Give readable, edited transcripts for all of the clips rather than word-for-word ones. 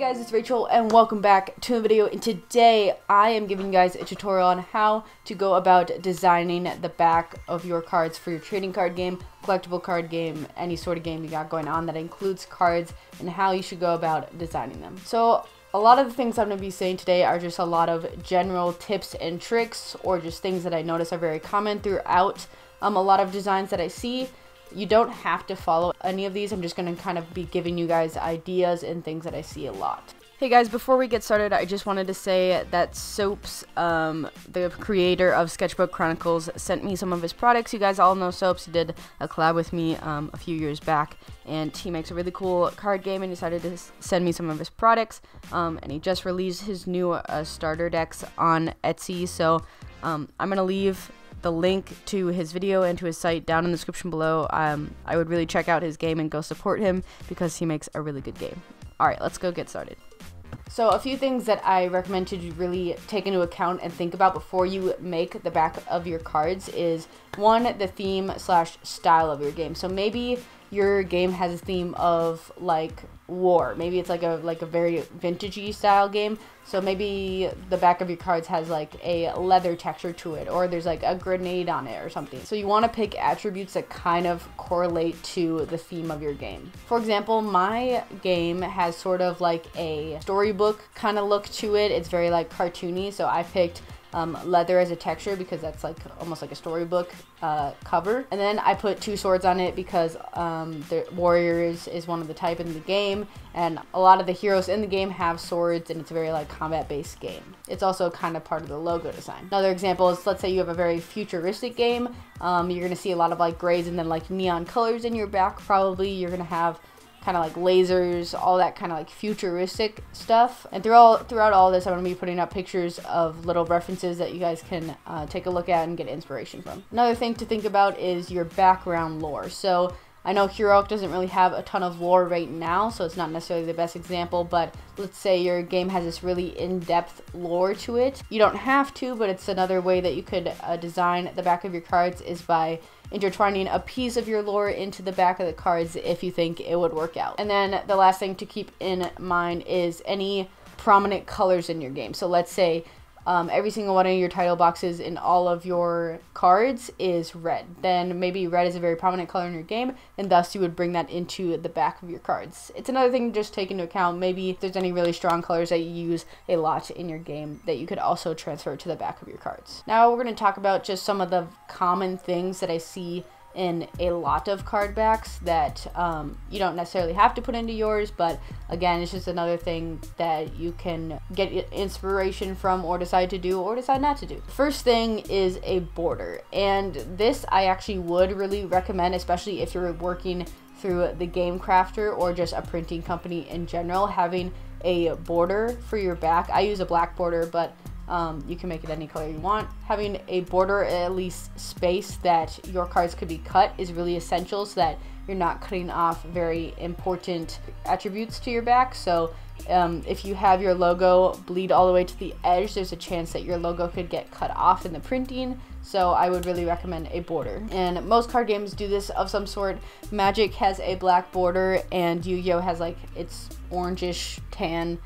guys, it's Rachel and welcome back to a video, and today I am giving you guys a tutorial on how to go about designing the back of your cards for your trading card game, collectible card game, any sort of game you got going on that includes cards, and how you should go about designing them. So a lot of the things I'm going to be saying today are just a lot of general tips and tricks, or just things that I notice are very common throughout a lot of designs that I see. You don't have to follow any of these. I'm just going to kind of be giving you guys ideas and things that I see a lot. Hey guys, before we get started, I just wanted to say that Soaps, the creator of Sketchbook Chronicles, sent me some of his products. You guys all know Soaps. He did a collab with me a few years back, and he makes a really cool card game and decided to send me some of his products. And he just released his new starter decks on Etsy, so I'm going to leave the link to his video and to his site down in the description below. I would really check out his game and go support him because he makes a really good game. Alright, let's go get started. So a few things that I recommend to really take into account and think about before you make the back of your cards is, one, the theme / style of your game. So maybe your game has a theme of like war. Maybe it's like a very vintagey style game. So maybe the back of your cards has like a leather texture to it, or there's like a grenade on it or something. So you want to pick attributes that kind of correlate to the theme of your game. For example, my game has sort of like a storybook kind of look to it. It's very like cartoony, so I picked leather as a texture because that's like almost like a storybook cover. And then I put two swords on it because the warriors is one of the type in the game, and a lot of the heroes in the game have swords, and it's a very like combat based game. It's also kind of part of the logo design. Another example is, let's say you have a very futuristic game. You're gonna see a lot of like grays and then like neon colors in your back. Probably you're gonna have kind of like lasers, all that kind of like futuristic stuff. And throughout all this, I'm going to be putting up pictures of little references that you guys can take a look at and get inspiration from. Another thing to think about is your background lore. So I know Heroic doesn't really have a ton of lore right now, so it's not necessarily the best example, but let's say your game has this really in-depth lore to it. You don't have to, but it's another way that you could design the back of your cards is by intertwining a piece of your lore into the back of the cards if you think it would work out. And then the last thing to keep in mind is any prominent colors in your game. So let's say every single one of your title boxes in all of your cards is red. Then maybe red is a very prominent color in your game, and thus you would bring that into the back of your cards. It's another thing to just take into account. Maybe if there's any really strong colors that you use a lot in your game that you could also transfer to the back of your cards. Now we're going to talk about just some of the common things that I see in a lot of card backs that you don't necessarily have to put into yours, but again, it's just another thing that you can get inspiration from, or decide to do, or decide not to do. First thing is a border, and this I actually would really recommend, especially if you're working through the Game Crafter or just a printing company in general. Having a border for your back, I use a black border, but you can make it any color you want. Having a border, at least space that your cards could be cut, is really essential so that you're not cutting off very important attributes to your back. So if you have your logo bleed all the way to the edge, there's a chance that your logo could get cut off in the printing. So I would really recommend a border. And most card games do this of some sort. Magic has a black border, and Yu-Gi-Oh has like its orangish tan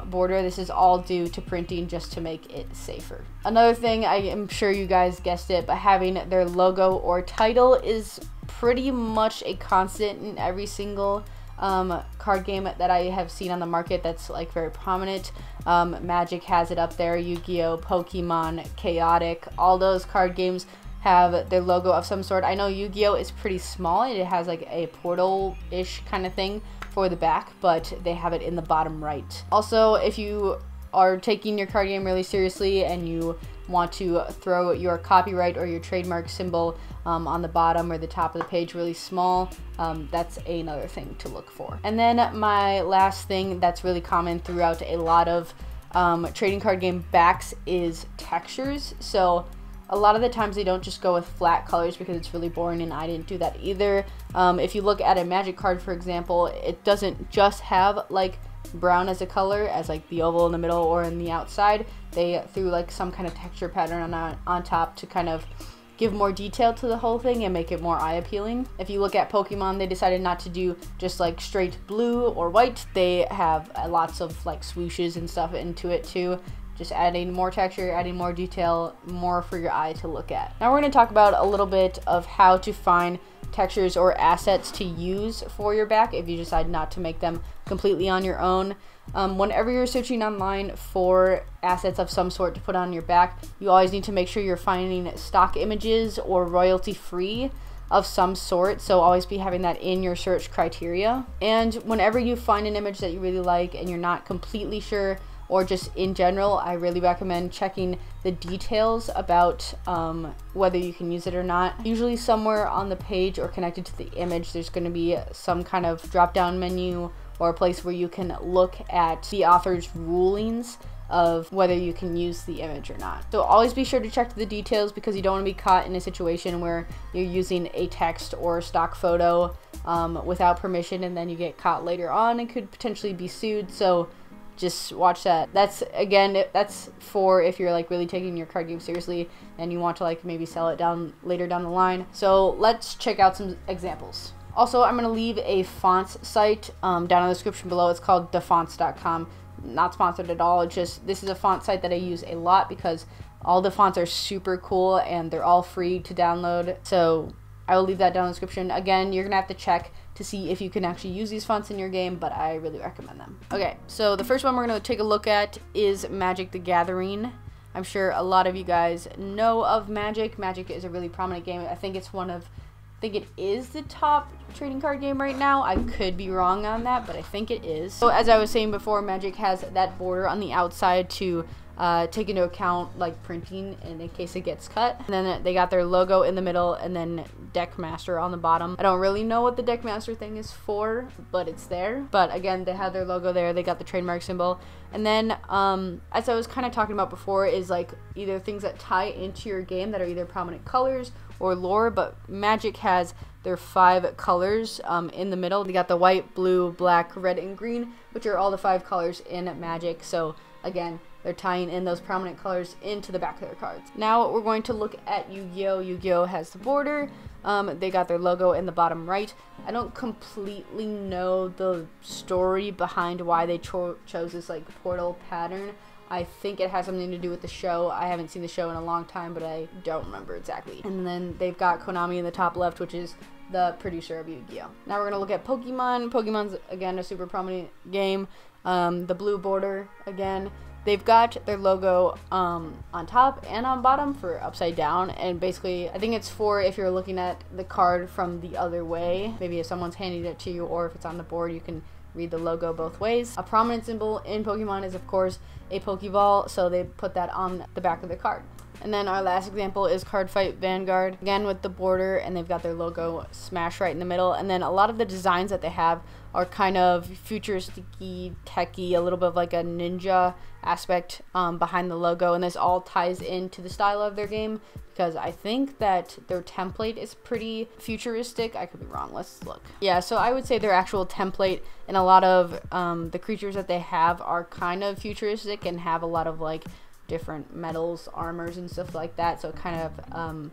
border. This is all due to printing, just to make it safer. Another thing, I am sure you guys guessed it, but having their logo or title is pretty much a constant in every single card game that I have seen on the market that's like very prominent. Magic has it up there, Yu-Gi-Oh, Pokemon, Chaotic, all those card games have their logo of some sort. I know Yu-Gi-Oh is pretty small, and it has like a portal-ish kind of thing for the back, but they have it in the bottom right. Also, if you are taking your card game really seriously and you want to throw your copyright or your trademark symbol on the bottom or the top of the page really small, that's another thing to look for. And then my last thing that's really common throughout a lot of trading card game backs is textures. So a lot of the times they don't just go with flat colors because it's really boring, and I didn't do that either. If you look at a Magic card, for example, it doesn't just have like brown as a color, as like the oval in the middle or in the outside. They threw like some kind of texture pattern on top to kind of give more detail to the whole thing and make it more eye appealing. If you look at Pokemon, they decided not to do just like straight blue or white. They have lots of like swooshes and stuff into it too. Just adding more texture, adding more detail, more for your eye to look at. Now we're going to talk about a little bit of how to find textures or assets to use for your back if you decide not to make them completely on your own. Whenever you're searching online for assets of some sort to put on your back, you always need to make sure you're finding stock images or royalty free of some sort, so always be having that in your search criteria. And whenever you find an image that you really like and you're not completely sure, or just in general, I really recommend checking the details about whether you can use it or not. Usually somewhere on the page or connected to the image, there's going to be some kind of drop down menu or a place where you can look at the author's rulings of whether you can use the image or not. So always be sure to check the details, because you don't want to be caught in a situation where you're using a text or a stock photo without permission, and then you get caught later on and could potentially be sued. So just watch that. That's for if you're like really taking your card game seriously and you want to like maybe sell it later down the line. So let's check out some examples. Also, I'm going to leave a fonts site down in the description below. It's called thefonts.com. Not sponsored at all. It's just, this is a font site that I use a lot because all the fonts are super cool and they're all free to download. So I will leave that down in the description. Again, you're going to have to check to see if you can actually use these fonts in your game, but I really recommend them. Okay, so the first one we're going to take a look at is Magic the Gathering. I'm sure a lot of you guys know of Magic. Magic is a really prominent game. I think it is the top trading card game right now. I could be wrong on that, but I think it is. So as I was saying before, Magic has that border on the outside to take into account like printing and in case it gets cut. And then they got their logo in the middle and then Deckmaster on the bottom. I don't really know what the Deckmaster thing is for, but it's there. But again, they have their logo there. They got the trademark symbol. And then as I was kind of talking about before, is like either things that tie into your game that are either prominent colors or lore, but Magic has their 5 colors in the middle. They got the white, blue, black, red, and green, which are all the 5 colors in Magic. So again, they're tying in those prominent colors into the back of their cards. Now we're going to look at Yu-Gi-Oh! Yu-Gi-Oh! Has the border. They got their logo in the bottom right. I don't completely know the story behind why they chose this like portal pattern. I think it has something to do with the show. I haven't seen the show in a long time, but I don't remember exactly. And then they've got Konami in the top left, which is the producer of Yu-Gi-Oh! Now we're going to look at Pokemon. Pokemon's, again, a super prominent game. The blue border, again. They've got their logo on top and on bottom for upside down, and basically I think it's for if you're looking at the card from the other way, maybe if someone's handing it to you or if it's on the board, you can read the logo both ways. A prominent symbol in Pokemon is of course a Pokeball, so they put that on the back of the card. And then our last example is Cardfight Vanguard, again with the border, and they've got their logo smashed right in the middle. And then a lot of the designs that they have are kind of futuristic-y, techy, a little bit of like a ninja aspect behind the logo, and this all ties into the style of their game because I think that their template is pretty futuristic. I could be wrong. Let's look. Yeah, so I would say their actual template and a lot of the creatures that they have are kind of futuristic and have a lot of like different metals, armors, and stuff like that, so it kind of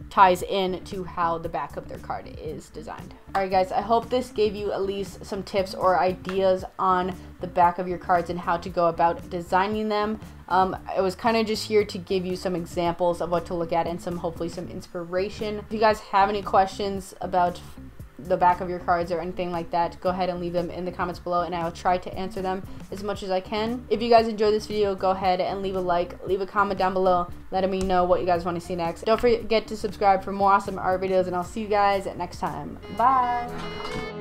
ties in to how the back of their card is designed. Alright guys, I hope this gave you at least some tips or ideas on the back of your cards and how to go about designing them. I was kind of just here to give you some examples of what to look at and hopefully some inspiration. If you guys have any questions about the back of your cards or anything like that, go ahead and leave them in the comments below and I'll try to answer them as much as I can. If you guys enjoyed this video, go ahead and leave a like, leave a comment down below letting me know what you guys want to see next. Don't forget to subscribe for more awesome art videos, and I'll see you guys next time. Bye!